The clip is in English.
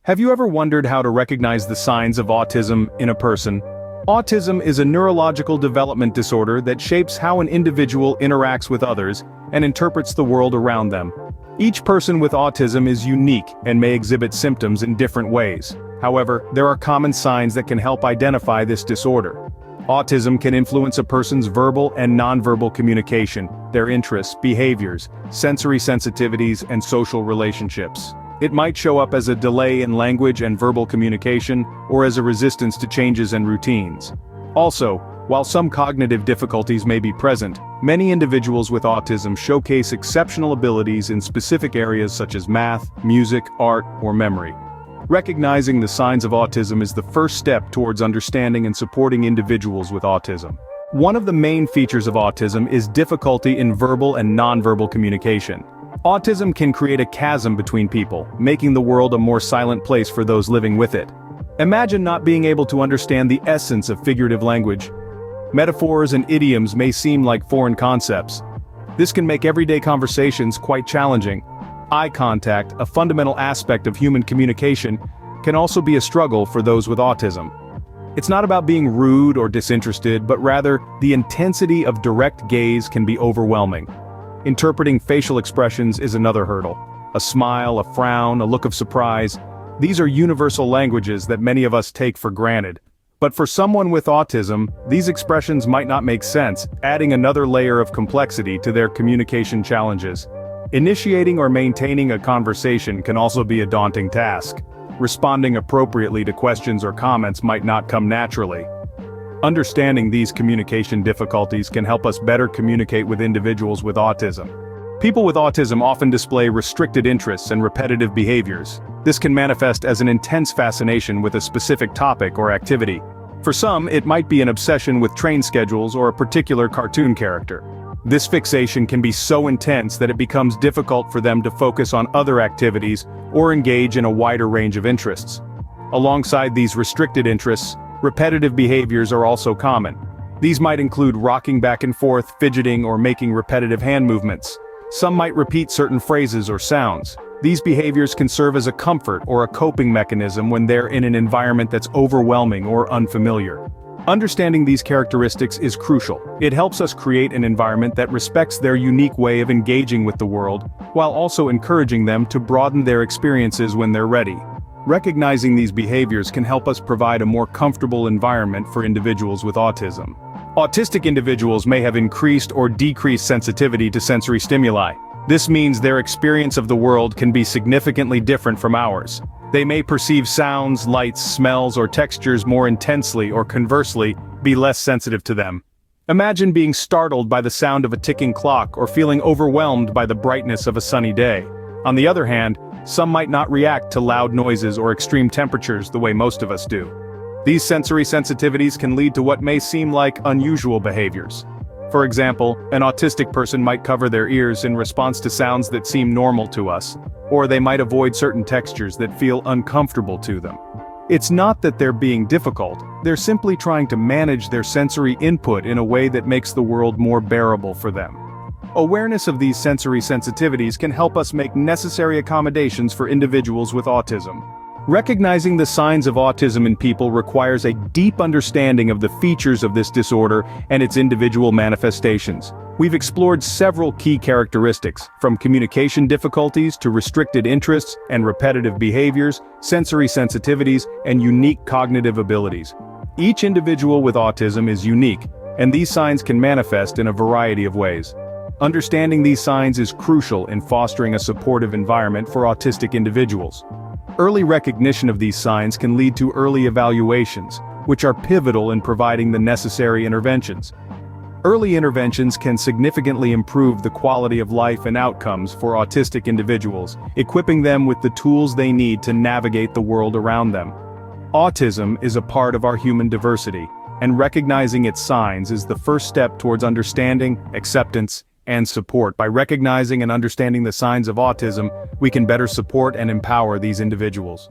Have you ever wondered how to recognize the signs of autism in a person? Autism is a neurological development disorder that shapes how an individual interacts with others and interprets the world around them. Each person with autism is unique and may exhibit symptoms in different ways. However, there are common signs that can help identify this disorder. Autism can influence a person's verbal and nonverbal communication, their interests, behaviors, sensory sensitivities, and social relationships. It might show up as a delay in language and verbal communication, or as a resistance to changes and routines. Also, while some cognitive difficulties may be present, many individuals with autism showcase exceptional abilities in specific areas such as math, music, art, or memory. Recognizing the signs of autism is the first step towards understanding and supporting individuals with autism. One of the main features of autism is difficulty in verbal and nonverbal communication. Autism can create a chasm between people, making the world a more silent place for those living with it. Imagine not being able to understand the essence of figurative language. Metaphors and idioms may seem like foreign concepts. This can make everyday conversations quite challenging. Eye contact, a fundamental aspect of human communication, can also be a struggle for those with autism. It's not about being rude or disinterested, but rather, the intensity of direct gaze can be overwhelming. Interpreting facial expressions is another hurdle. A smile, a frown, a look of surprise. These are universal languages that many of us take for granted. But for someone with autism, these expressions might not make sense, adding another layer of complexity to their communication challenges. Initiating or maintaining a conversation can also be a daunting task. Responding appropriately to questions or comments might not come naturally. Understanding these communication difficulties can help us better communicate with individuals with autism. People with autism often display restricted interests and repetitive behaviors. This can manifest as an intense fascination with a specific topic or activity. For some, it might be an obsession with train schedules or a particular cartoon character. This fixation can be so intense that it becomes difficult for them to focus on other activities or engage in a wider range of interests. Alongside these restricted interests, repetitive behaviors are also common. These might include rocking back and forth, fidgeting, or making repetitive hand movements. Some might repeat certain phrases or sounds. These behaviors can serve as a comfort or a coping mechanism when they're in an environment that's overwhelming or unfamiliar. Understanding these characteristics is crucial. It helps us create an environment that respects their unique way of engaging with the world, while also encouraging them to broaden their experiences when they're ready. Recognizing these behaviors can help us provide a more comfortable environment for individuals with autism. Autistic individuals may have increased or decreased sensitivity to sensory stimuli. This means their experience of the world can be significantly different from ours. They may perceive sounds, lights, smells, or textures more intensely, or conversely, be less sensitive to them. Imagine being startled by the sound of a ticking clock or feeling overwhelmed by the brightness of a sunny day. On the other hand, some might not react to loud noises or extreme temperatures the way most of us do. These sensory sensitivities can lead to what may seem like unusual behaviors. For example, an autistic person might cover their ears in response to sounds that seem normal to us, or they might avoid certain textures that feel uncomfortable to them. It's not that they're being difficult, they're simply trying to manage their sensory input in a way that makes the world more bearable for them. Awareness of these sensory sensitivities can help us make necessary accommodations for individuals with autism. Recognizing the signs of autism in people requires a deep understanding of the features of this disorder and its individual manifestations. We've explored several key characteristics, from communication difficulties to restricted interests and repetitive behaviors, sensory sensitivities, and unique cognitive abilities. Each individual with autism is unique, and these signs can manifest in a variety of ways. Understanding these signs is crucial in fostering a supportive environment for autistic individuals. Early recognition of these signs can lead to early evaluations, which are pivotal in providing the necessary interventions. Early interventions can significantly improve the quality of life and outcomes for autistic individuals, equipping them with the tools they need to navigate the world around them. Autism is a part of our human diversity, and recognizing its signs is the first step towards understanding, acceptance, and support. By recognizing and understanding the signs of autism, we can better support and empower these individuals.